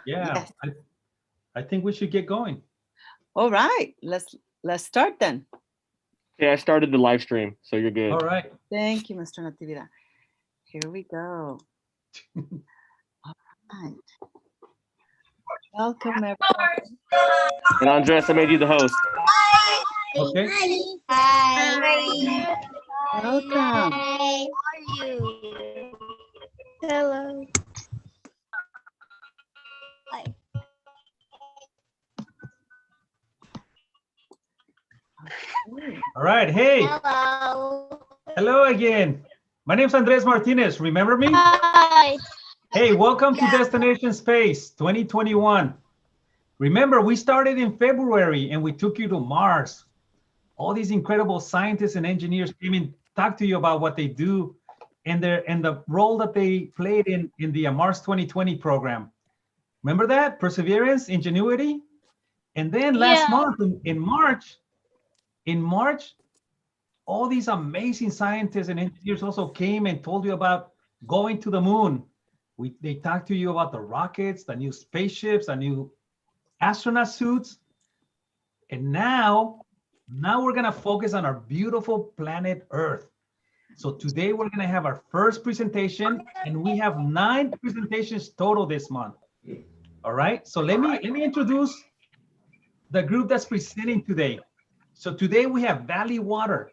Yeah, Yes. I think we should get going. All right. Let's start then. Yeah, I started the live stream, so you're All good. right. Thank you, Mr. Natividad. Here we go. All right. Welcome, everyone. And Andres, I made you the host. Okay. Hi. Welcome. How are you? Hello. Hi. All right. Hey, Hello. hello again. My name's Andres Martinez. Remember me? Hi. Hey, welcome to Destination Space 2021. Remember, we started in February and we took you to Mars. All these incredible scientists and engineers came in, talk to you about what they do and the role that they played in the Mars 2020 program. Remember that? Perseverance, ingenuity. And then last month in March, all these amazing scientists and engineers also came and told you about going to the moon. They talked to you about the rockets, the new spaceships, the new astronaut suits. And now we're gonna focus on our beautiful planet Earth. So today we're gonna have our first presentation, and we have 9 presentations total this month. All right, so let me introduce the group that's presenting today. So today we have Valley Water,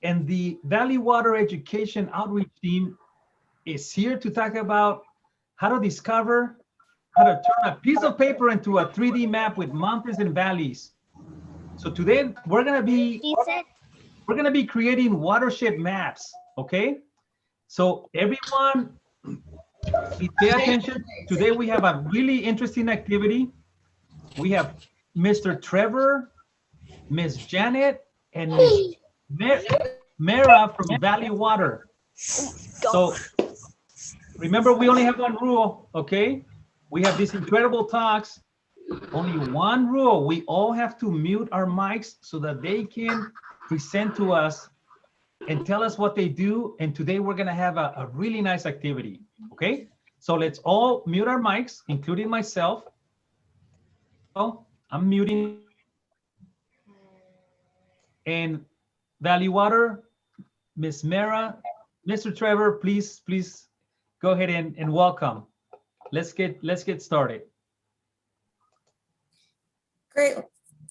and the Valley Water Education Outreach Team is here to talk about how to discover, how to turn a piece of paper into a 3D map with mountains and valleys. So today we're gonna be creating watershed maps, okay? So everyone, please pay attention. Today we have a really interesting activity. We have Mr. Trevor, Miss Janet, and Miss Mara from Valley Water. So remember, we only have one rule, okay? We have these incredible talks. Only one rule: we all have to mute our mics so that they can present to us and tell us what they do. And today we're gonna have a really nice activity, okay? So let's all mute our mics, including myself. Oh, I'm muting. And Valley Water, Miss Mara, Mr. Trevor, please go ahead and welcome. Let's get started. Great.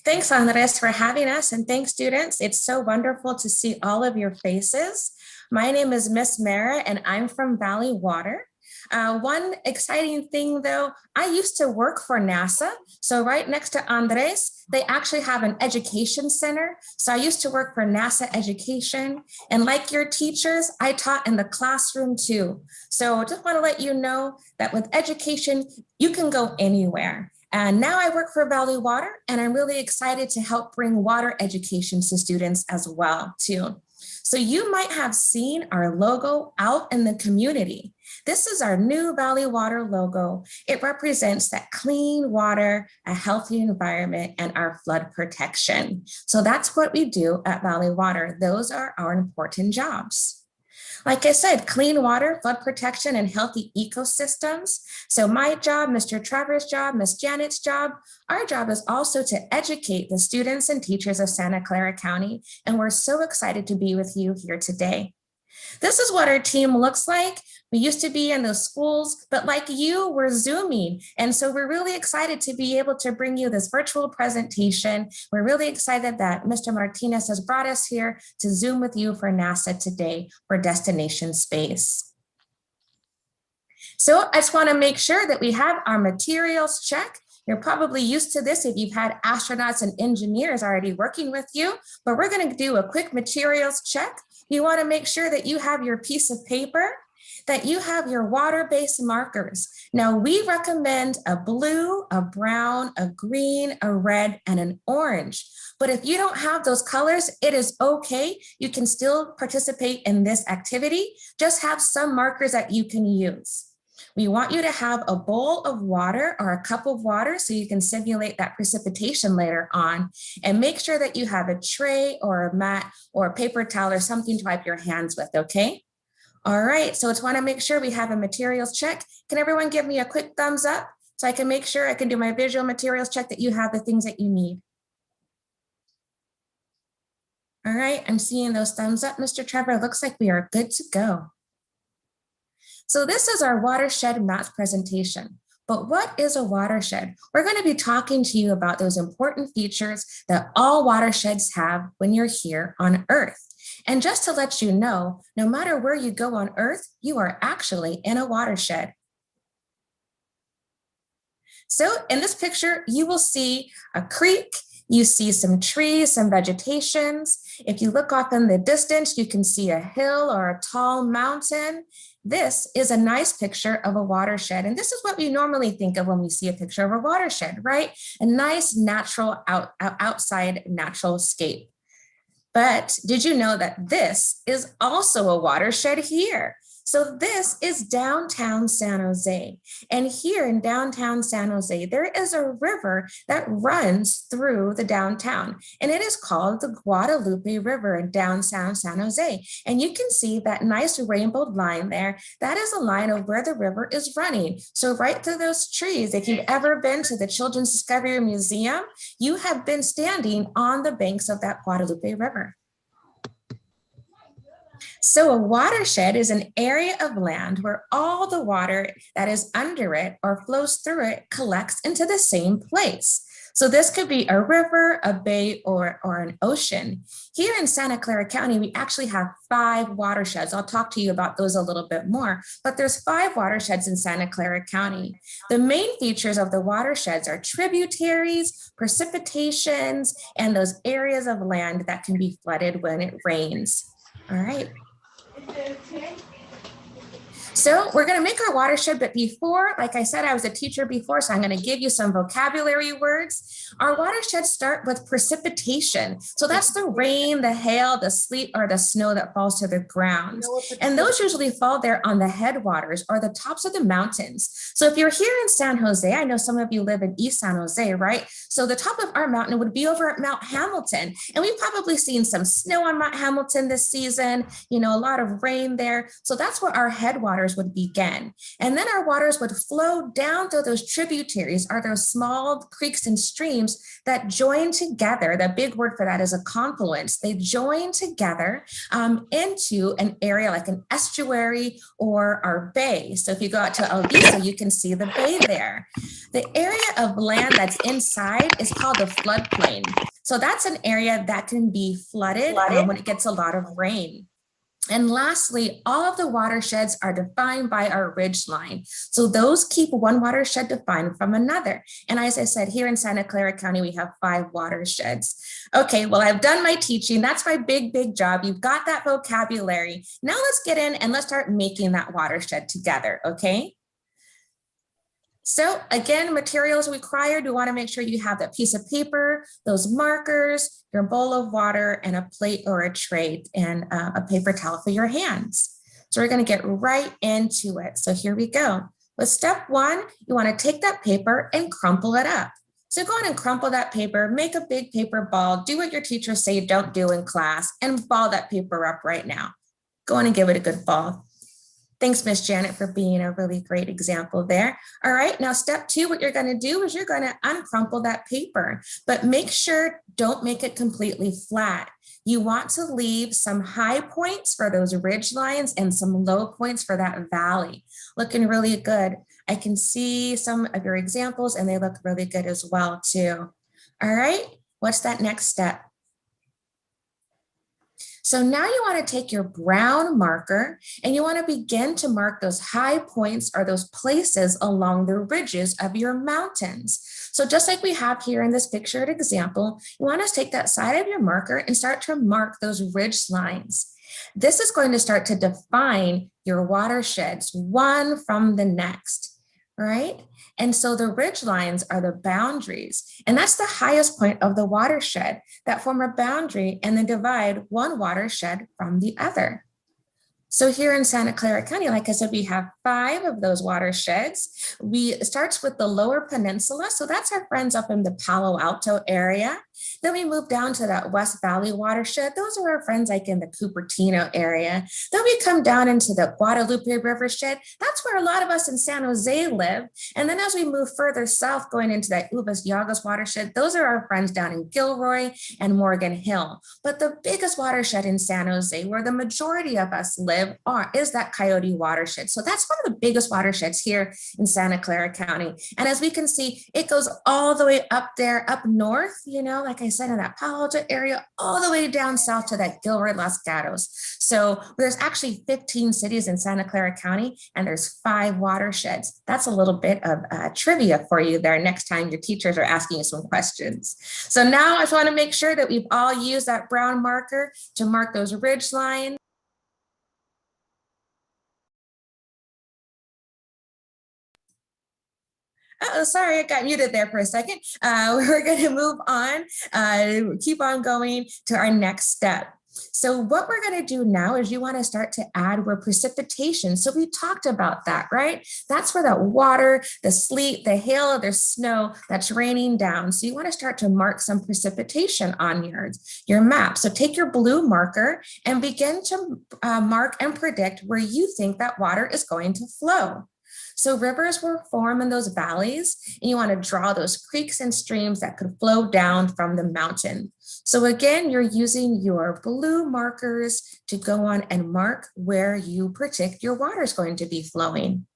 Thanks, Andres, for having us, and thanks, students. It's so wonderful to see all of your faces. My name is Miss Mara, and I'm from Valley Water. One exciting thing, though, I used to work for NASA. So right next to Andres, they actually have an education center. So I used to work for NASA Education. And like your teachers, I taught in the classroom too. So just want to let you know that with education, you can go anywhere. And now I work for Valley Water, and I'm really excited to help bring water education to students as well, too. So you might have seen our logo out in the community. This is our new Valley Water logo. It represents that clean water, a healthy environment, and our flood protection. So that's what we do at Valley Water. Those are our important jobs. Like I said, clean water, flood protection, and healthy ecosystems. So my job, Mr. Trevor's job, Miss Janet's job, our job is also to educate the students and teachers of Santa Clara County. And we're so excited to be with you here today. This is what our team looks like. We used to be in the schools, but like you, we're Zooming. And so we're really excited to be able to bring you this virtual presentation. We're really excited that Mr. Martinez has brought us here to Zoom with you for NASA today for Destination Space. So I just want to make sure that we have our materials check. You're probably used to this if you've had astronauts and engineers already working with you, but we're going to do a quick materials check. You want to make sure that you have your piece of paper, that you have your water-based markers. Now, we recommend a blue, a brown, a green, a red, and an orange. But if you don't have those colors, it is okay. You can still participate in this activity. Just have some markers that you can use. We want you to have a bowl of water or a cup of water so you can simulate that precipitation later on, and make sure that you have a tray or a mat or a paper towel or something to wipe your hands with, okay? All right, so just want to make sure we have a materials check. Can everyone give me a quick thumbs up so I can make sure I can do my visual materials check that you have the things that you need. All right, I'm seeing those thumbs up, Mr. Trevor. Looks like we are good to go. So this is our Watershed Map presentation. But what is a watershed? We're going to be talking to you about those important features that all watersheds have when you're here on Earth. And just to let you know, no matter where you go on Earth, you are actually in a watershed. So in this picture, you will see a creek. You see some trees, some vegetations. If you look off in the distance, you can see a hill or a tall mountain. This is a nice picture of a watershed. And this is what we normally think of when we see a picture of a watershed, right? A nice natural outside natural scape. But did you know that this is also a watershed here? So this is downtown San Jose. And here in downtown San Jose, there is a river that runs through the downtown. And it is called the Guadalupe River in downtown San Jose. And you can see that nice rainbowed line there. That is a line of where the river is running. So right through those trees, if you've ever been to the Children's Discovery Museum, you have been standing on the banks of that Guadalupe River. So a watershed is an area of land where all the water that is under it or flows through it collects into the same place. So this could be a river, a bay, or an ocean. Here in Santa Clara County, we actually have 5 watersheds. I'll talk to you about those a little bit more, but there's 5 watersheds in Santa Clara County. The main features of the watersheds are tributaries, precipitations, and those areas of land that can be flooded when it rains. All right. So we're going to make our watershed, but before, like I said, I was a teacher before, so I'm going to give you some vocabulary words. Our watersheds start with precipitation. So that's the rain, the hail, the sleet, or the snow that falls to the ground. And those usually fall there on the headwaters or the tops of the mountains. So if you're here in San Jose, I know some of you live in East San Jose, right? So the top of our mountain would be over at Mount Hamilton. And we've probably seen some snow on Mount Hamilton this season, you know, a lot of rain there. So that's where our headwaters would begin. And then our waters would flow down through those tributaries, or those small creeks and streams that join together. The big word for that is a confluence. They join together into an area like an estuary or our bay. So if you go out to Aliso, you can see the bay there. The area of land that's inside is called the floodplain. So that's an area that can be flooded when it gets a lot of rain. And lastly, all of the watersheds are defined by our ridge line. So those keep one watershed defined from another. And as I said, here in Santa Clara County, we have 5 watersheds. Okay, well, I've done my teaching. That's my big job. You've got that vocabulary. Now let's get in and let's start making that watershed together, okay? So again, materials required, we want to make sure you have that piece of paper, those markers, your bowl of water, and a plate or a tray, and a paper towel for your hands. So we're going to get right into it. So here we go. With step 1, you want to take that paper and crumple it up. So go ahead and crumple that paper, make a big paper ball, do what your teachers say don't do in class, and ball that paper up right now. Go on and give it a good ball. Thanks, Miss Janet, for being a really great example there. All right, now step 2, what you're going to do is you're going to uncrumple that paper, but make sure don't make it completely flat. You want to leave some high points for those ridge lines and some low points for that valley. Looking really good. I can see some of your examples and they look really good as well too. All right, what's that next step? So now you want to take your brown marker and you want to begin to mark those high points or those places along the ridges of your mountains. So just like we have here in this pictured example, you want to take that side of your marker and start to mark those ridge lines. This is going to start to define your watersheds one from the next, right? And so the ridge lines are the boundaries, and that's the highest point of the watershed that form a boundary and then divide one watershed from the other. So here in Santa Clara County, like I said, we have 5 of those watersheds. It starts with the Lower Peninsula. So that's our friends up in the Palo Alto area. Then we move down to that West Valley watershed. Those are our friends like in the Cupertino area. Then we come down into the Guadalupe Rivershed. That's where a lot of us in San Jose live. And then as we move further south, going into that Uvas Llagas watershed, those are our friends down in Gilroy and Morgan Hill. But the biggest watershed in San Jose, where the majority of us live, is that Coyote watershed. So that's one of the biggest watersheds here in Santa Clara County. And as we can see, it goes all the way up there, up north, you know, like I said, in that Palo Alto area, all the way down south to that Gilroy Los Gatos. So there's actually 15 cities in Santa Clara County, and there's 5 watersheds. That's a little bit of trivia for you there next time your teachers are asking you some questions. So now I just want to make sure that we've all used that brown marker to mark those ridge lines. Oh, sorry, I got muted there for a second. We're going to move on, keep on going to our next step. So what we're going to do now is you want to start to add where precipitation. So we talked about that, right? That's where that water, the sleet, the hail, the snow that's raining down. So you want to start to mark some precipitation on your map. So take your blue marker and begin to mark and predict where you think that water is going to flow. So rivers will form in those valleys, and you want to draw those creeks and streams that could flow down from the mountain. So again, you're using your blue markers to go on and mark where you predict your water is going to be flowing.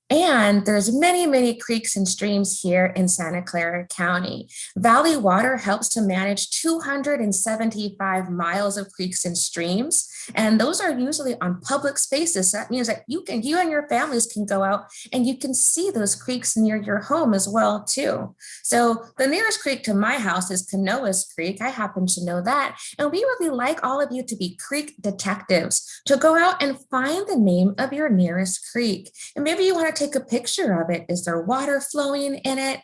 And there's many, many creeks and streams here in Santa Clara County. Valley Water helps to manage 275 miles of creeks and streams. And those are usually on public spaces. So that means that you and your families can go out and you can see those creeks near your home as well too. So the nearest creek to my house is Canoas Creek. I happen to know that. And we really like all of you to be creek detectives, to go out and find the name of your nearest creek. And maybe you want to take a picture of it. Is there water flowing in it?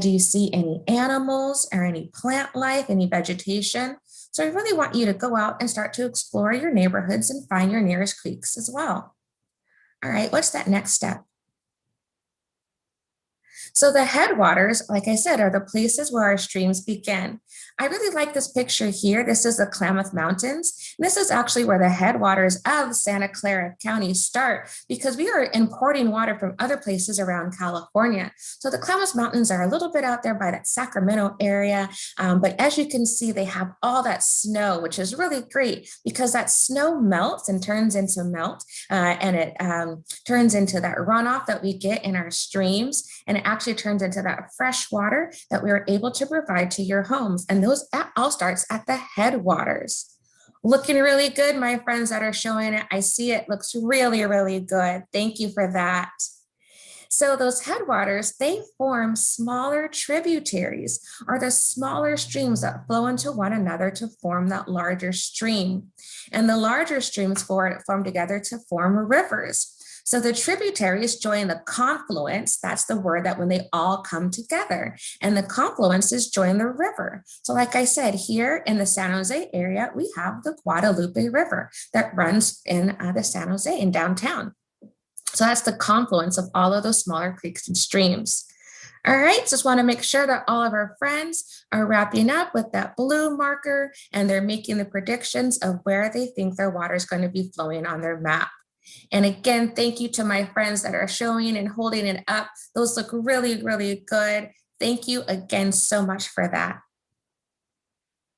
Do you see any animals or any plant life, any vegetation? So I really want you to go out and start to explore your neighborhoods and find your nearest creeks as well. All right, what's that next step? So the headwaters, like I said, are the places where our streams begin. I really like this picture here. This is the Klamath Mountains. This is actually where the headwaters of Santa Clara County start, because we are importing water from other places around California. So the Klamath Mountains are a little bit out there by that Sacramento area. But as you can see, they have all that snow, which is really great because that snow melts and turns into melt, and it turns into that runoff that we get in our streams. And it actually turns into that fresh water that we are able to provide to your homes. And that all starts at the headwaters. Looking really good, my friends that are showing it. I see it looks really, really good. Thank you for that. So those headwaters, they form smaller tributaries, or the smaller streams that flow into one another to form that larger stream. And the larger streams form together to form rivers. So the tributaries join the confluence. That's the word that when they all come together, and the confluences join the river. So like I said, here in the San Jose area, we have the Guadalupe River that runs in the San Jose in downtown. So that's the confluence of all of those smaller creeks and streams. All right, just want to make sure that all of our friends are wrapping up with that blue marker, and they're making the predictions of where they think their water is going to be flowing on their map. And again, thank you to my friends that are showing and holding it up. Those look really, really good. Thank you again so much for that.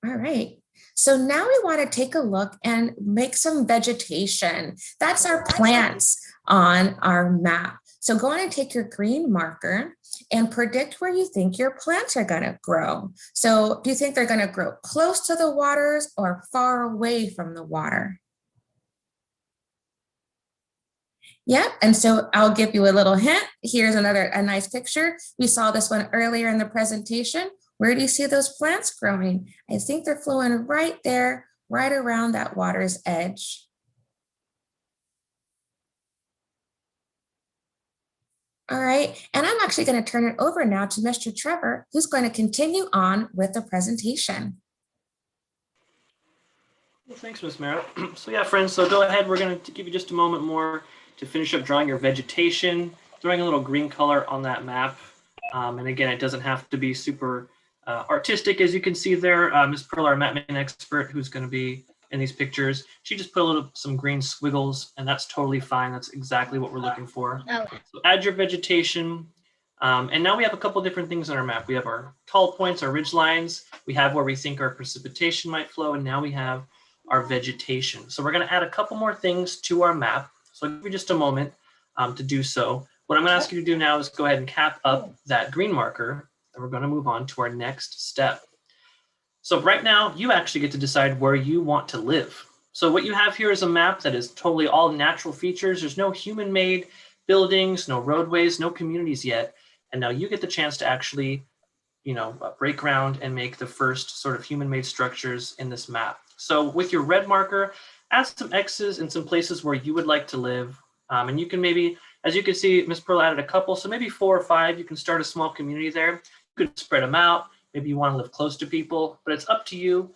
All right. So now we want to take a look and make some vegetation. That's our plants on our map. So go on and take your green marker and predict where you think your plants are going to grow. So do you think they're going to grow close to the waters or far away from the water? Yep, and so I'll give you a little hint. Here's a nice picture. We saw this one earlier in the presentation. Where do you see those plants growing? I think they're flowing right there, right around that water's edge. All right, and I'm actually going to turn it over now to Mr. Trevor, who's going to continue on with the presentation. Well, thanks, Ms. Mara. So yeah, friends, so go ahead. We're going to give you just a moment more to finish up drawing your vegetation, throwing a little green color on that map. And again, it doesn't have to be super artistic, as you can see there. Ms. Pearl, our map making expert, who's going to be in these pictures, she just put some green squiggles, and that's totally fine. That's exactly what we're looking for. Oh. So add your vegetation. And now we have a couple different things on our map. We have our tall points, our ridge lines. We have where we think our precipitation might flow, and now we have our vegetation. So we're going to add a couple more things to our map. So I'll give you just a moment to do so. What I'm going to ask you to do now is go ahead and cap up that green marker, and we're going to move on to our next step. So right now, you actually get to decide where you want to live. So what you have here is a map that is totally all natural features. There's no human-made buildings, no roadways, no communities yet. And now you get the chance to actually, break ground and make the first sort of human-made structures in this map. So with your red marker, add some X's in some places where you would like to live. And you can maybe, as you can see, Ms. Pearl added a couple, so maybe 4 or 5, you can start a small community there. You could spread them out. Maybe you want to live close to people, but it's up to you.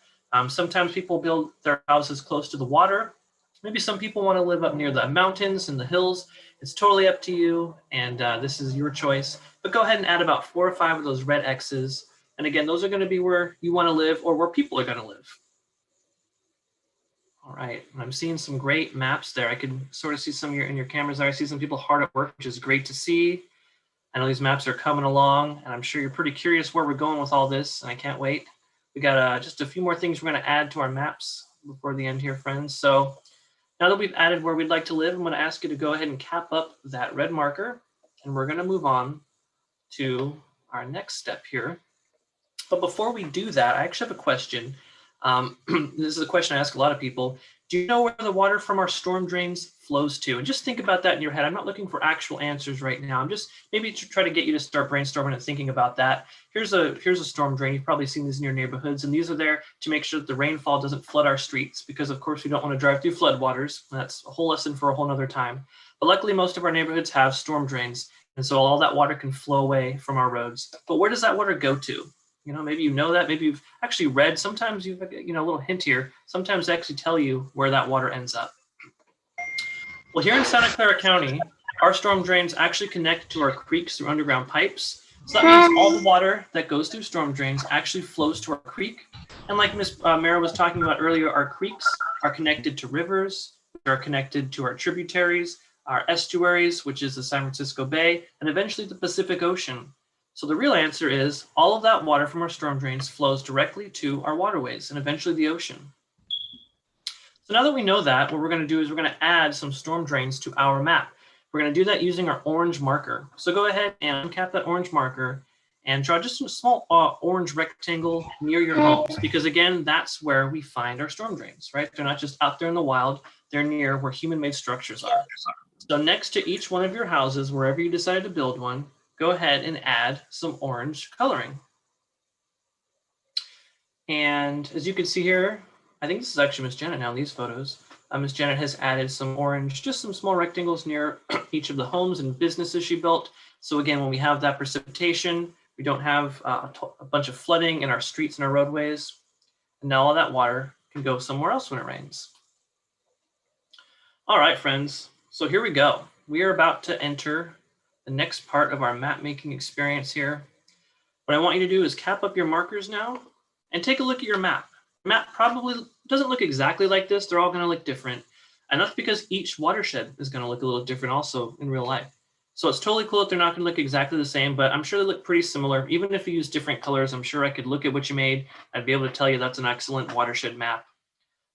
Sometimes people build their houses close to the water. Maybe some people want to live up near the mountains and the hills. It's totally up to you, and this is your choice. But go ahead and add about 4 or 5 of those red X's. And again, those are going to be where you want to live or where people are going to live. All right, I'm seeing some great maps there. I can sort of see some of in your cameras there. I see some people hard at work, which is great to see. I know these maps are coming along, and I'm sure you're pretty curious where we're going with all this, and I can't wait. We got just a few more things we're going to add to our maps before the end here, friends. So now that we've added where we'd like to live, I'm going to ask you to go ahead and cap up that red marker, and we're going to move on to our next step here. But before we do that, I actually have a question. This is a question I ask a lot of people. Do you know where the water from our storm drains flows to? And just think about that in your head. I'm not looking for actual answers right now. I'm just maybe to try to get you to start brainstorming and thinking about that. Here's a storm drain. You've probably seen these in your neighborhoods, and these are there to make sure that the rainfall doesn't flood our streets, because of course we don't want to drive through floodwaters. That's a whole lesson for a whole nother time. But luckily most of our neighborhoods have storm drains, and so all that water can flow away from our roads. But where does that water go to? Maybe you know that, maybe you've actually read, sometimes you've, a little hint here, sometimes they actually tell you where that water ends up. Well, here in Santa Clara County, our storm drains actually connect to our creeks through underground pipes. So that means all the water that goes through storm drains actually flows to our creek. And like Ms. Mara was talking about earlier, our creeks are connected to rivers, are connected to our tributaries, our estuaries, which is the San Francisco Bay, and eventually the Pacific Ocean. So the real answer is all of that water from our storm drains flows directly to our waterways and eventually the ocean. So now that we know that, what we're going to do is we're going to add some storm drains to our map. We're going to do that using our orange marker. So go ahead and uncap that orange marker and draw just a small orange rectangle near your homes, because again, that's where we find our storm drains, right? They're not just out there in the wild, they're near where human-made structures are. So next to each one of your houses, wherever you decide to build one, go ahead and add some orange coloring. And as you can see here, I think this is actually Miss Janet now in these photos. Miss Janet has added some orange, just some small rectangles near each of the homes and businesses she built. So again, when we have that precipitation, we don't have a bunch of flooding in our streets and our roadways. And now all that water can go somewhere else when it rains. All right, friends. So here we go. We are about to enter the next part of our map making experience here. What I want you to do is cap up your markers now and take a look at your map. Map probably doesn't look exactly like this. They're all going to look different. And that's because each watershed is going to look a little different also in real life. So it's totally cool if they're not going to look exactly the same, but I'm sure they look pretty similar. Even if you use different colors, I'm sure I could look at what you made. I'd be able to tell you that's an excellent watershed map.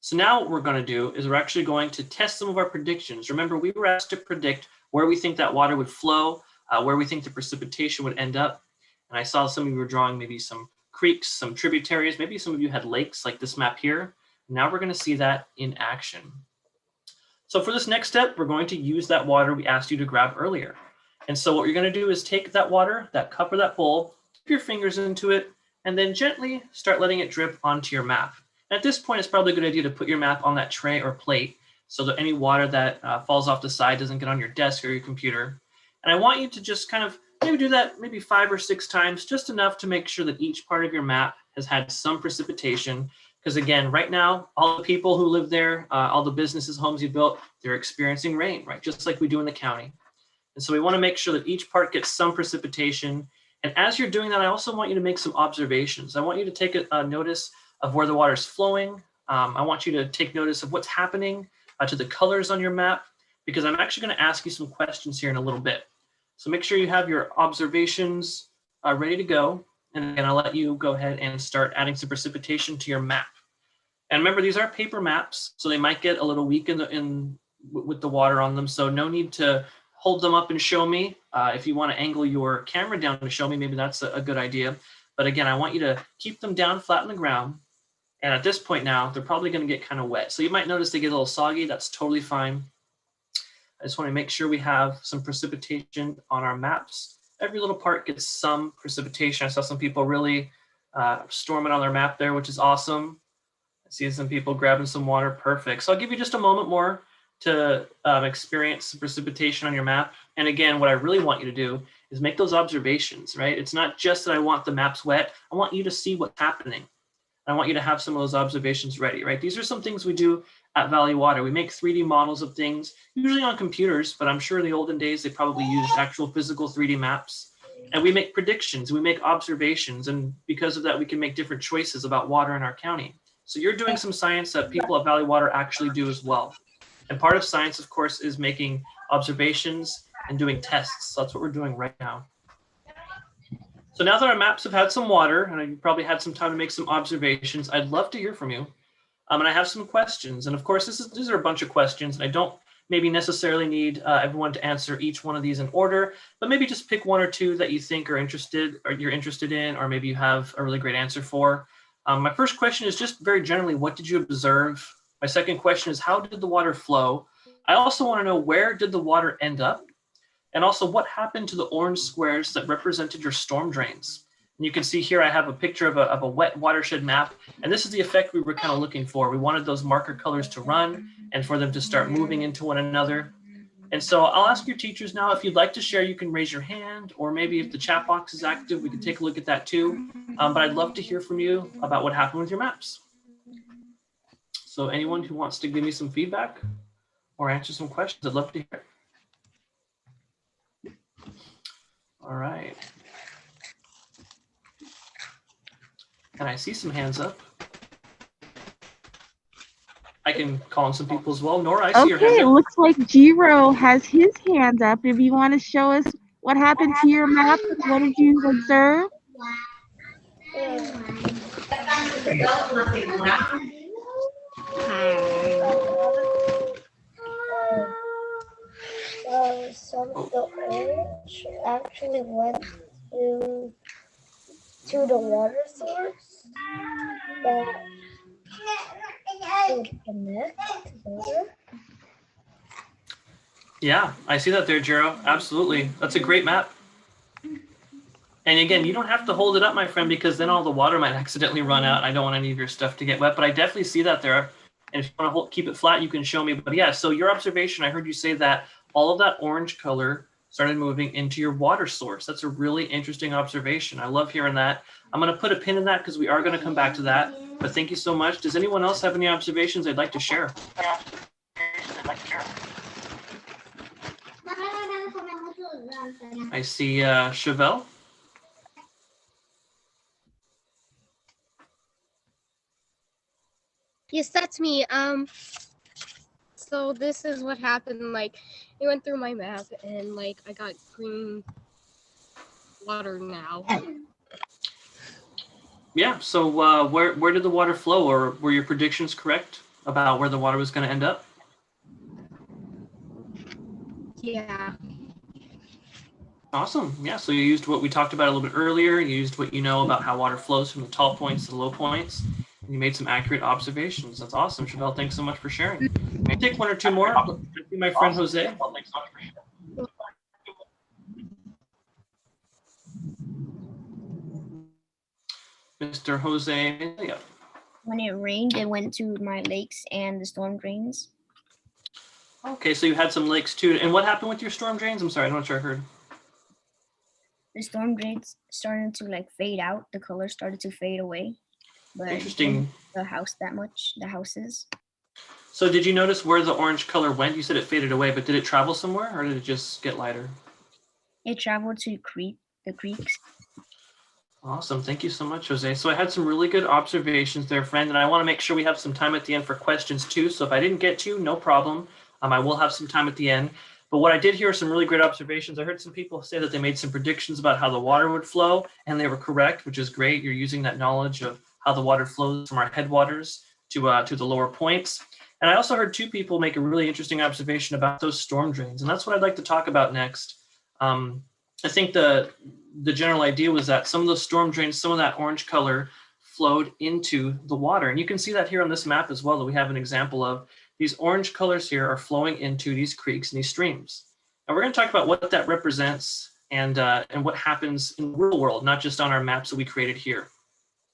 So now what we're going to do is we're actually going to test some of our predictions. Remember, we were asked to predict where we think that water would flow, where we think the precipitation would end up. And I saw some of you were drawing maybe some creeks, some tributaries, maybe some of you had lakes like this map here. Now we're going to see that in action. So for this next step, we're going to use that water we asked you to grab earlier. And so what you're going to do is take that water, that cup or that bowl, dip your fingers into it, and then gently start letting it drip onto your map. And at this point, it's probably a good idea to put your map on that tray or plate so that any water that falls off the side doesn't get on your desk or your computer. And I want you to just kind of maybe do that maybe 5 or 6 times, just enough to make sure that each part of your map has had some precipitation. Because again, right now, all the people who live there, all the businesses, homes you built, they're experiencing rain, right? Just like we do in the county. And so we want to make sure that each part gets some precipitation. And as you're doing that, I also want you to make some observations. I want you to take a notice of where the water's flowing. I want you to take notice of what's happening to the colors on your map, because I'm actually going to ask you some questions here in a little bit. So make sure you have your observations ready to go. And again, I'll let you go ahead and start adding some precipitation to your map. And remember, these are paper maps, so they might get a little weak with the water on them. So no need to hold them up and show me. If you want to angle your camera down to show me, maybe that's a good idea. But again, I want you to keep them down flat on the ground. And at this point now, they're probably going to get kind of wet. So you might notice they get a little soggy. That's totally fine. I just want to make sure we have some precipitation on our maps. Every little part gets some precipitation. I saw some people really storming on their map there, which is awesome. I see some people grabbing some water. Perfect. So I'll give you just a moment more to experience some precipitation on your map. And again, what I really want you to do is make those observations, right? It's not just that I want the maps wet. I want you to see what's happening. I want you to have some of those observations ready, right? These are some things we do at Valley Water. We make 3D models of things, usually on computers, but I'm sure in the olden days, they probably used actual physical 3D maps. And we make predictions, we make observations. And because of that, we can make different choices about water in our county. So you're doing some science that people at Valley Water actually do as well. And part of science, of course, is making observations and doing tests. So that's what we're doing right now. So now that our maps have had some water, and you've probably had some time to make some observations, I'd love to hear from you. And I have some questions. And of course, these are a bunch of questions, and I don't maybe necessarily need everyone to answer each one of these in order, but maybe just pick one or two that you think you're interested in, or maybe you have a really great answer for. My first question is just very generally, what did you observe? My second question is, how did the water flow? I also want to know, where did the water end up? And also, what happened to the orange squares that represented your storm drains? And you can see here, I have a picture of a wet watershed map. And this is the effect we were kind of looking for. We wanted those marker colors to run and for them to start moving into one another. And so I'll ask your teachers now, if you'd like to share, you can raise your hand, or maybe if the chat box is active, we can take a look at that too. But I'd love to hear from you about what happened with your maps. So anyone who wants to give me some feedback or answer some questions, I'd love to hear it. All right. And I see some hands up. I can call on some people as well. Nora, I see your hand Okay, it up. looks like Jiro has his hand up. If you want to show us what happened to your map, what did you observe? Some of the orange actually went to the water source that would connect together. Yeah, I see that there, Jero. Absolutely. That's a great map. And again, you don't have to hold it up, my friend, because then all the water might accidentally run out. I don't want any of your stuff to get wet, but I definitely see that there. And if you want to keep it flat, you can show me. But yeah, so your observation, I heard you say that all of that orange color started moving into your water source. That's a really interesting observation. I love hearing that. I'm going to put a pin in that because we are going to come back to that. But thank you so much. Does anyone else have any observations they'd like to share? I see Chevelle. Yes, that's me. So this is what happened. Like, it went through my map, and like I got green water now. Yeah. So where did the water flow, or were your predictions correct about where the water was going to end up? Yeah. Awesome. Yeah. So you used what we talked about a little bit earlier. You used what you know about how water flows from the tall points to the low points. And you made some accurate observations. That's awesome, Chevelle. Thanks so much for sharing. I'll take one or two more. My friend Jose. Mr. Jose. Yeah. When it rained, it went to my lakes and the storm drains. Okay, so you had some lakes too. And what happened with your storm drains? I'm sorry, I'm not sure I heard. The storm drains started to like fade out. The color started to fade away. But Interesting. the house that much, the houses. So did you notice where the orange color went? You said it faded away, but did it travel somewhere or did it just get lighter? It traveled to the creeks. Awesome. Thank you so much, Jose. So I had some really good observations there, friend, and I want to make sure we have some time at the end for questions too. So if I didn't get to you, no problem. I will have some time at the end. But what I did hear are some really great observations. I heard some people say that they made some predictions about how the water would flow, and they were correct, which is great. You're using that knowledge of how the water flows from our headwaters to the lower points. And I also heard two people make a really interesting observation about those storm drains, and that's what I'd like to talk about next. I think the general idea was that some of those storm drains, some of that orange color flowed into the water. And you can see that here on this map as well, that we have an example of. These orange colors here are flowing into these creeks and these streams. And we're going to talk about what that represents and what happens in the real world, not just on our maps that we created here.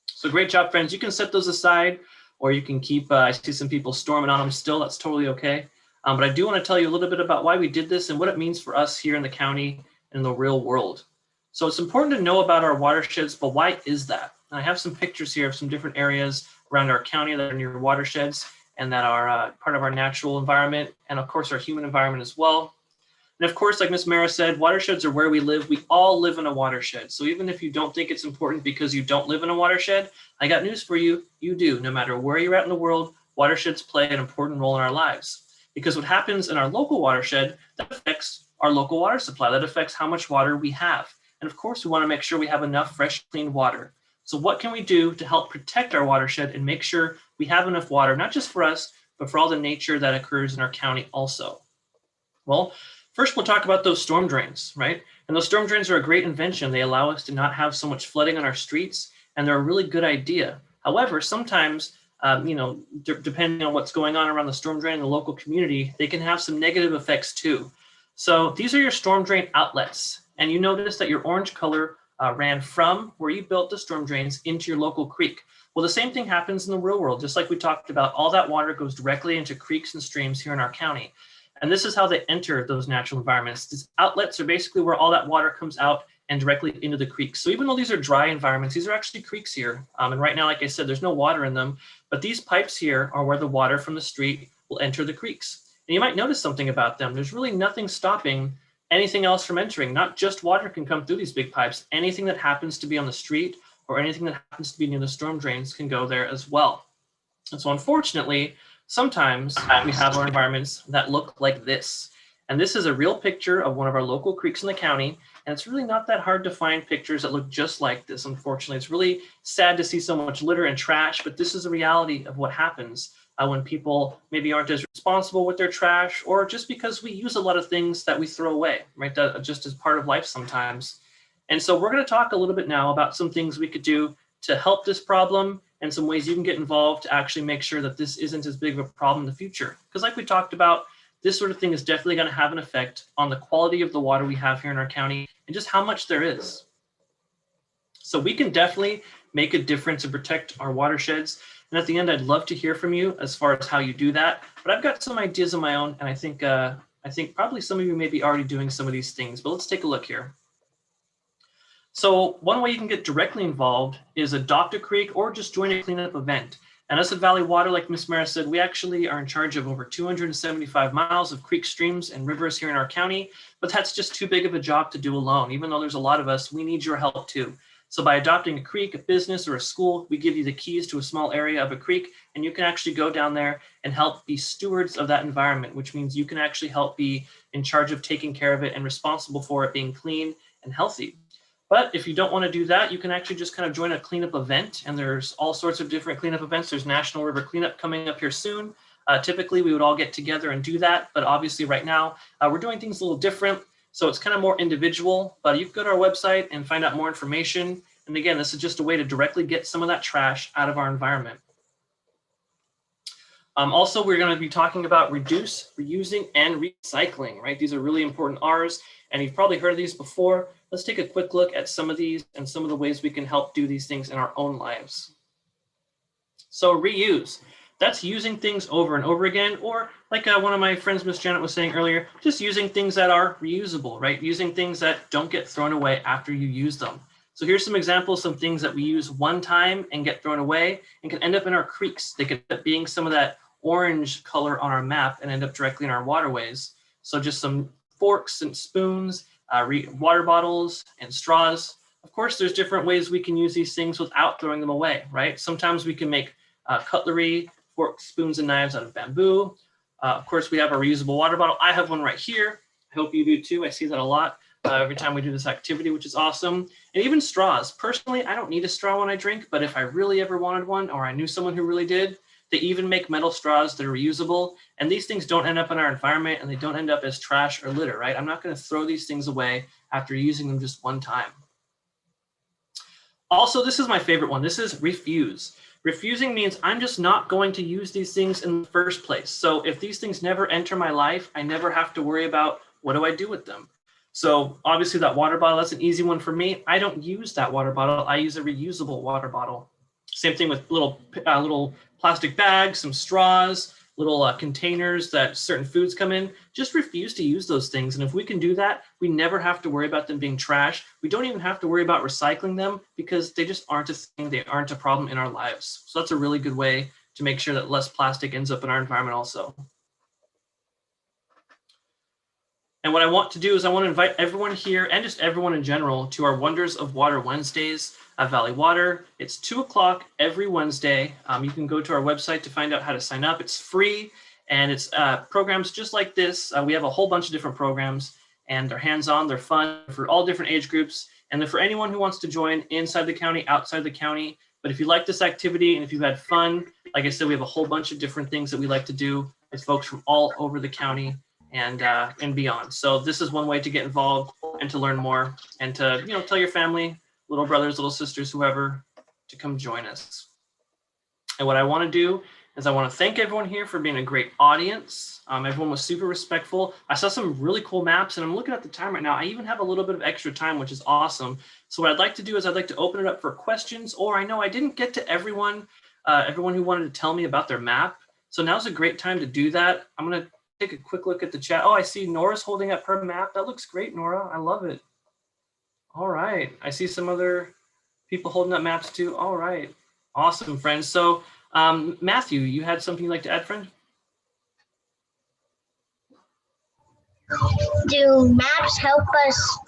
So great job, friends. You can set those aside, or you can keep, I see some people storming on them still. That's totally okay. But I do want to tell you a little bit about why we did this and what it means for us here in the county and in the real world. So it's important to know about our watersheds, but why is that? And I have some pictures here of some different areas around our county that are near watersheds and that are part of our natural environment, and of course our human environment as well. And of course, like Ms. Mara said, watersheds are where we live. We all live in a watershed. So even if you don't think it's important because you don't live in a watershed, I got news for you, you do. No matter where you're at in the world, watersheds play an important role in our lives. Because what happens in our local watershed, that affects our local water supply. That affects how much water we have. And of course, we want to make sure we have enough fresh, clean water. So what can we do to help protect our watershed and make sure we have enough water, not just for us, but for all the nature that occurs in our county also? Well, first we'll talk about those storm drains, right? And those storm drains are a great invention. They allow us to not have so much flooding on our streets, and they're a really good idea. However, sometimes, depending on what's going on around the storm drain in the local community, they can have some negative effects too. So these are your storm drain outlets. And you notice that your orange color ran from where you built the storm drains into your local creek. Well, the same thing happens in the real world. Just like we talked about, all that water goes directly into creeks and streams here in our county. And this is how they enter those natural environments. These outlets are basically where all that water comes out and directly into the creeks. So even though these are dry environments, these are actually creeks here. And right now, like I said, there's no water in them, but these pipes here are where the water from the street will enter the creeks. And you might notice something about them. There's really nothing stopping anything else from entering. Not just water can come through these big pipes. Anything that happens to be on the street or anything that happens to be near the storm drains can go there as well. And so unfortunately, sometimes we have our environments that look like this. And this is a real picture of one of our local creeks in the county. And it's really not that hard to find pictures that look just like this, unfortunately. It's really sad to see so much litter and trash, but this is the reality of what happens when people maybe aren't as responsible with their trash, or just because we use a lot of things that we throw away, right? That just as part of life sometimes. And so we're going to talk a little bit now about some things we could do to help this problem and some ways you can get involved to actually make sure that this isn't as big of a problem in the future. Because like we talked about, this sort of thing is definitely going to have an effect on the quality of the water we have here in our county and just how much there is. So we can definitely make a difference and protect our watersheds. And at the end, I'd love to hear from you as far as how you do that. But I've got some ideas of my own, and I think probably some of you may be already doing some of these things, but let's take a look here. So one way you can get directly involved is adopt a creek or just join a cleanup event. And us at Valley Water, like Ms. Mara said, we actually are in charge of over 275 miles of creeks, streams, and rivers here in our county, but that's just too big of a job to do alone. Even though there's a lot of us, we need your help too. So by adopting a creek, a business, or a school, we give you the keys to a small area of a creek, and you can actually go down there and help be stewards of that environment, which means you can actually help be in charge of taking care of it and responsible for it being clean and healthy. But if you don't want to do that, you can actually just kind of join a cleanup event, and there's all sorts of different cleanup events. There's National River Cleanup coming up here soon. Typically, we would all get together and do that, but obviously right now, we're doing things a little different. So it's kind of more individual, but you can go to our website and find out more information. And again, this is just a way to directly get some of that trash out of our environment. Also, we're going to be talking about reduce, reusing, and recycling, right? These are really important R's, and you've probably heard of these before. Let's take a quick look at some of these and some of the ways we can help do these things in our own lives. So reuse. That's using things over and over again, or like one of my friends, Miss Janet, was saying earlier, just using things that are reusable, right? Using things that don't get thrown away after you use them. So here's some examples, some things that we use one time and get thrown away and can end up in our creeks. They could end up being some of that orange color on our map and end up directly in our waterways. So just some forks and spoons, water bottles and straws. Of course, there's different ways we can use these things without throwing them away, right? Sometimes we can make cutlery, forks, spoons, and knives out of bamboo. Of course, we have a reusable water bottle. I have one right here. I hope you do too. I see that a lot every time we do this activity, which is awesome. And even straws. Personally, I don't need a straw when I drink, but if I really ever wanted one, or I knew someone who really did, they even make metal straws that are reusable. And these things don't end up in our environment, and they don't end up as trash or litter, right? I'm not going to throw these things away after using them just one time. Also, this is my favorite one. This is refuse. Refusing means I'm just not going to use these things in the first place. So if these things never enter my life, I never have to worry about what do I do with them. So obviously that water bottle, that's an easy one for me. I don't use that water bottle. I use a reusable water bottle. Same thing with little plastic bags, some straws, little containers that certain foods come in. Just refuse to use those things. And if we can do that, we never have to worry about them being trash. We don't even have to worry about recycling them because they just aren't a thing. They aren't a problem in our lives. So that's a really good way to make sure that less plastic ends up in our environment also. And what I want to do is I want to invite everyone here and just everyone in general to our Wonders of Water Wednesdays at Valley Water. It's 2 o'clock every Wednesday. You can go to our website to find out how to sign up. It's free, and it's programs just like this. We have a whole bunch of different programs, and they're hands-on, they're fun for all different age groups, and they're for anyone who wants to join inside the county, outside the county. But if you like this activity and if you've had fun, like I said, we have a whole bunch of different things that we like to do with folks from all over the county and beyond. So this is one way to get involved and to learn more and to, you know, tell your family, little brothers, little sisters, whoever, to come join us. And what I want to do is I want to thank everyone here for being a great audience. Everyone was super respectful. I saw some really cool maps, and I'm looking at the time right now. I even have a little bit of extra time, which is awesome. So what I'd like to do is I'd like to open it up for questions, or I know I didn't get to everyone who wanted to tell me about their map. So now's a great time to do that. I'm going to take a quick look at the chat. Oh, I see Nora's holding up her map. That looks great, Nora. I love it. All right. I see some other people holding up maps too. All right. Awesome, friends. So Matthew, you had something you'd like to add, friend? Do maps help us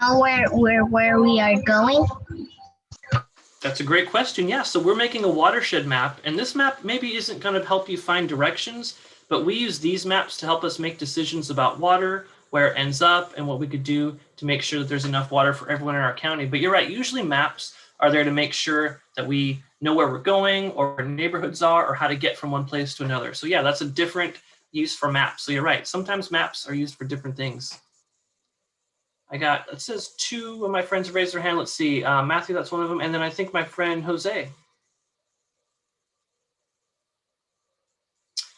know where we are going? That's a great question. Yeah, so we're making a watershed map, and this map maybe isn't going to help you find directions, but we use these maps to help us make decisions about water, where it ends up, and what we could do to make sure that there's enough water for everyone in our county. But you're right, usually maps are there to make sure that we know where we're going or where neighborhoods are or how to get from one place to another. So yeah, that's a different use for maps. So you're right, sometimes maps are used for different things. It says 2 of my friends raised their hand. Let's see, Matthew, that's one of them. And then I think my friend Jose.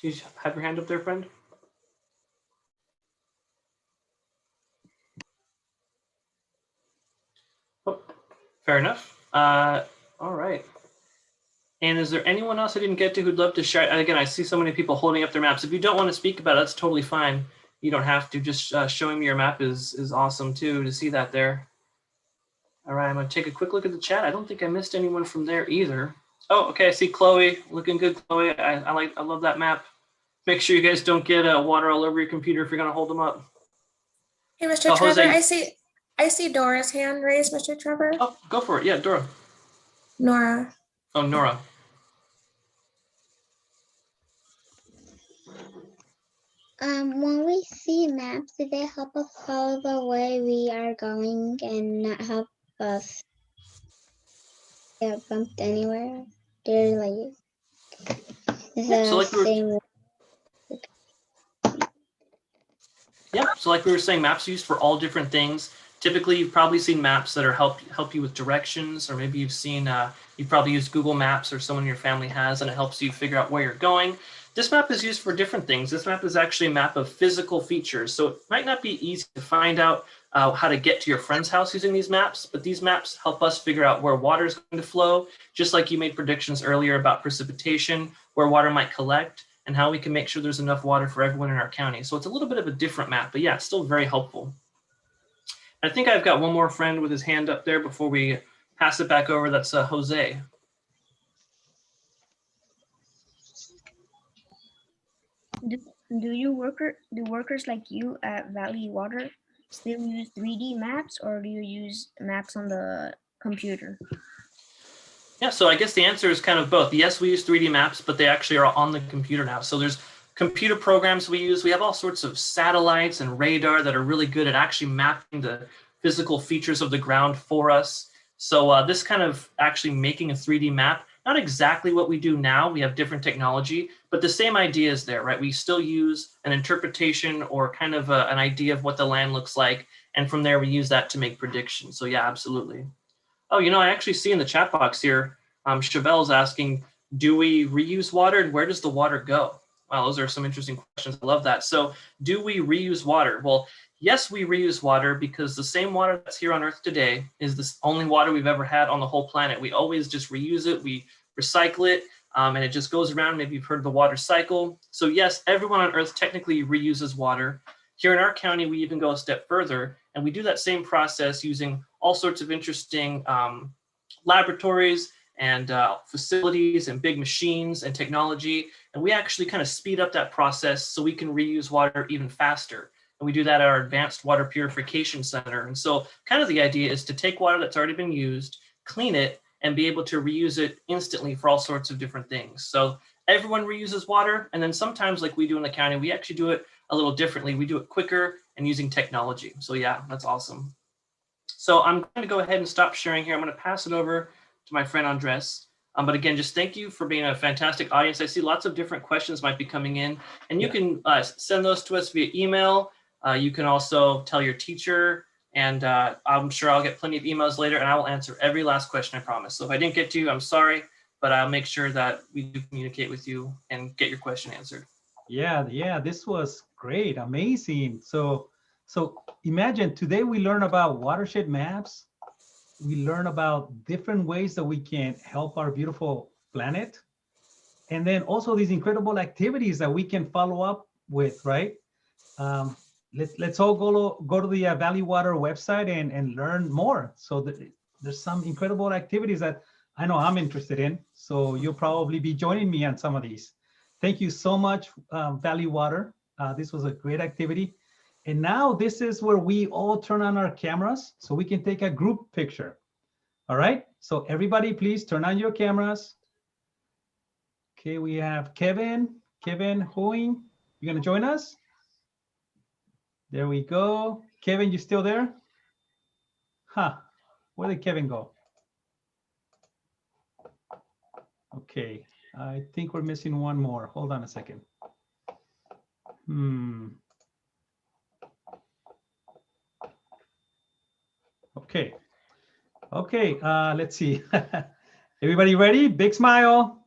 Do you have your hand up there, friend? Oh, fair enough. All right. And is there anyone else I didn't get to who'd love to share? And again, I see so many people holding up their maps. If you don't want to speak about it, that's totally fine. You don't have to. Just showing me your map is awesome too, to see that there. All right, I'm gonna take a quick look at the chat. I don't think I missed anyone from there either. Oh, okay, I see Chloe, looking good, Chloe. I love that map. Make sure you guys don't get water all over your computer if you're gonna hold them up. Hey, Mr. Trevor, I see Dora's hand raised, Mr. Trevor. Oh, go for it. Yeah, Dora. Nora. Oh, Nora. When we see maps, do they help us follow the way we are going and not help us get bumped anywhere? They're like, So like we were saying, maps are used for all different things. Typically, you've probably seen maps that are help you with directions, or maybe you've probably used Google Maps, or someone in your family has, and it helps you figure out where you're going. This map is used for different things. This map is actually a map of physical features, so it might not be easy to find out how to get to your friend's house using these maps, but these maps help us figure out where water is going to flow, just like you made predictions earlier about precipitation, where water might collect, and how we can make sure there's enough water for everyone in our county. So it's a little bit of a different map, but yeah, it's still very helpful. I think I've got one more friend with his hand up there before we pass it back over. That's Jose. Do workers like you at Valley Water still use 3D maps, or do you use maps on the computer? Yeah, so I guess the answer is kind of both. Yes, we use 3D maps, but they actually are on the computer now. So there's computer programs we use. We have all sorts of satellites and radar that are really good at actually mapping the physical features of the ground for us. So this kind of actually making a 3D map, not exactly what we do now. We have different technology, but the same idea is there, right? We still use an interpretation or kind of an idea of what the land looks like. And from there, we use that to make predictions. So yeah, absolutely. Oh, I actually see in the chat box here, Chevelle's asking, do we reuse water and where does the water go? Wow, those are some interesting questions. I love that. So do we reuse water? Well, yes, we reuse water because the same water that's here on Earth today is the only water we've ever had on the whole planet. We always just reuse it, we recycle it, and it just goes around. Maybe you've heard of the water cycle. So yes, everyone on Earth technically reuses water. Here in our county, we even go a step further, and we do that same process using all sorts of interesting laboratories and facilities and big machines and technology. And we actually kind of speed up that process so we can reuse water even faster. And we do that at our Advanced Water Purification Center. And so kind of the idea is to take water that's already been used, clean it, and be able to reuse it instantly for all sorts of different things. So everyone reuses water. And then sometimes, like we do in the county, we actually do it a little differently. We do it quicker and using technology. So yeah, that's awesome. So I'm going to go ahead and stop sharing here. I'm going to pass it over to my friend Andres. But again, just thank you for being a fantastic audience. I see lots of different questions might be coming in, and you can send those to us via email. You can also tell your teacher, and I'm sure I'll get plenty of emails later, and I will answer every last question, I promise. So if I didn't get to you, I'm sorry, but I'll make sure that we do communicate with you and get your question answered. Yeah, this was great, amazing. So imagine today we learn about watershed maps. We learn about different ways that we can help our beautiful planet. And then also these incredible activities that we can follow up with, right? Let's all go to the Valley Water website and learn more. So there's some incredible activities that I know I'm interested in. So you'll probably be joining me on some of these. Thank you so much, Valley Water. This was a great activity. And now this is where we all turn on our cameras so we can take a group picture. All right, so everybody please turn on your cameras. Okay, we have Kevin Hoing. You gonna join us? There we go. Kevin, you still there? Huh, where did Kevin go? Okay, I think we're missing one more. Hold on a second. Okay, let's see. Everybody ready? Big smile.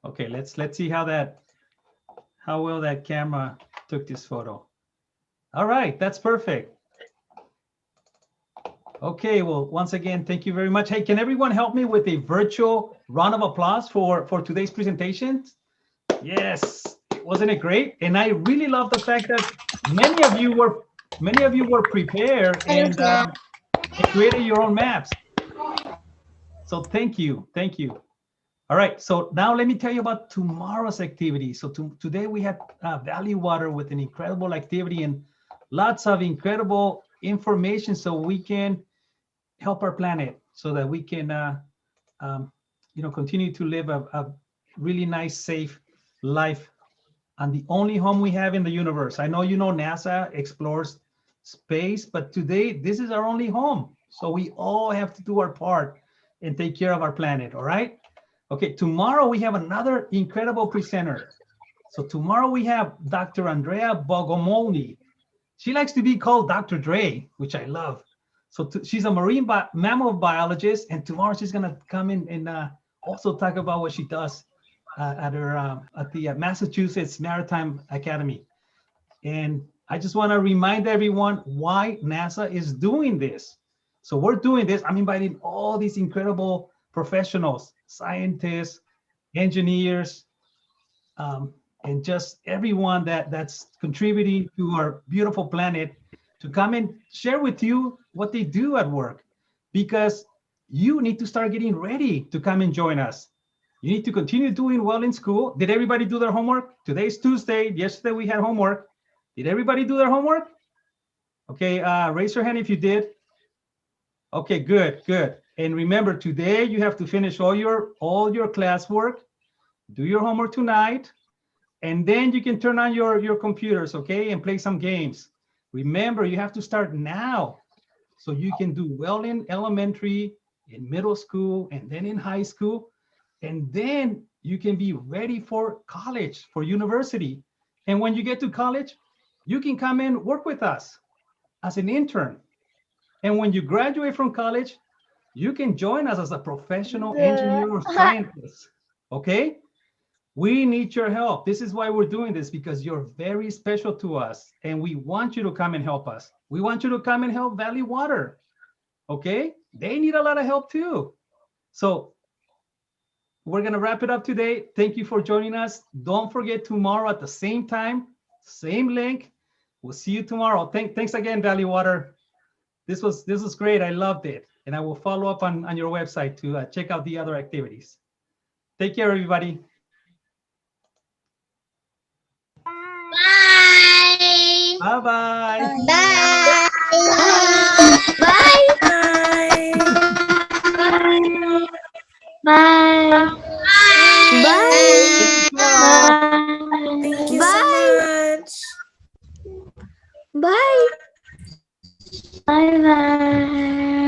Okay, let's see how well that camera took this photo. All right, that's perfect. Okay, well, once again, thank you very much. Hey, can everyone help me with a virtual round of applause for today's presentation? Yes, wasn't it great? And I really love the fact that many of you were prepared and created your own maps. So thank you. All right, so now let me tell you about tomorrow's activity. So today we had Valley Water with an incredible activity and lots of incredible information so we can help our planet so that we can continue to live a really nice, safe life on the only home we have in the universe. I know NASA explores space, but today this is our only home. So we all have to do our part and take care of our planet, all right? Okay, tomorrow we have another incredible presenter. So tomorrow we have Dr. Andrea Bogomolny. She likes to be called Dr. Dre, which I love. So she's a marine mammal biologist, and tomorrow she's gonna come in and also talk about what she does at the Massachusetts Maritime Academy. And I just wanna remind everyone why NASA is doing this. So we're doing this, I'm inviting all these incredible professionals, scientists, engineers, and just everyone that's contributing to our beautiful planet to come and share with you what they do at work, because you need to start getting ready to come and join us. You need to continue doing well in school. Did everybody do their homework? Today's Tuesday. Yesterday we had homework. Did everybody do their homework? Okay, raise your hand if you did. Okay, good, good. And remember, today you have to finish all your classwork, do your homework tonight, and then you can turn on your computers, okay, and play some games. Remember, you have to start now so you can do well in elementary, in middle school, and then in high school. And then you can be ready for college, for university. And when you get to college, you can come and work with us as an intern. And when you graduate from college, you can join us as a professional engineer or scientist, okay? We need your help. This is why we're doing this, because you're very special to us and we want you to come and help us. We want you to come and help Valley Water, okay? They need a lot of help too. So we're gonna wrap it up today. Thank you for joining us. Don't forget, tomorrow at the same time, same link. We'll see you tomorrow. Thanks again, Valley Water. This was great. I loved it. And I will follow up on your website to check out the other activities. Take care, everybody. Bye. Bye-bye. Bye. Bye. Bye. Bye. Thank you Bye. so much. Bye. Bye. Bye.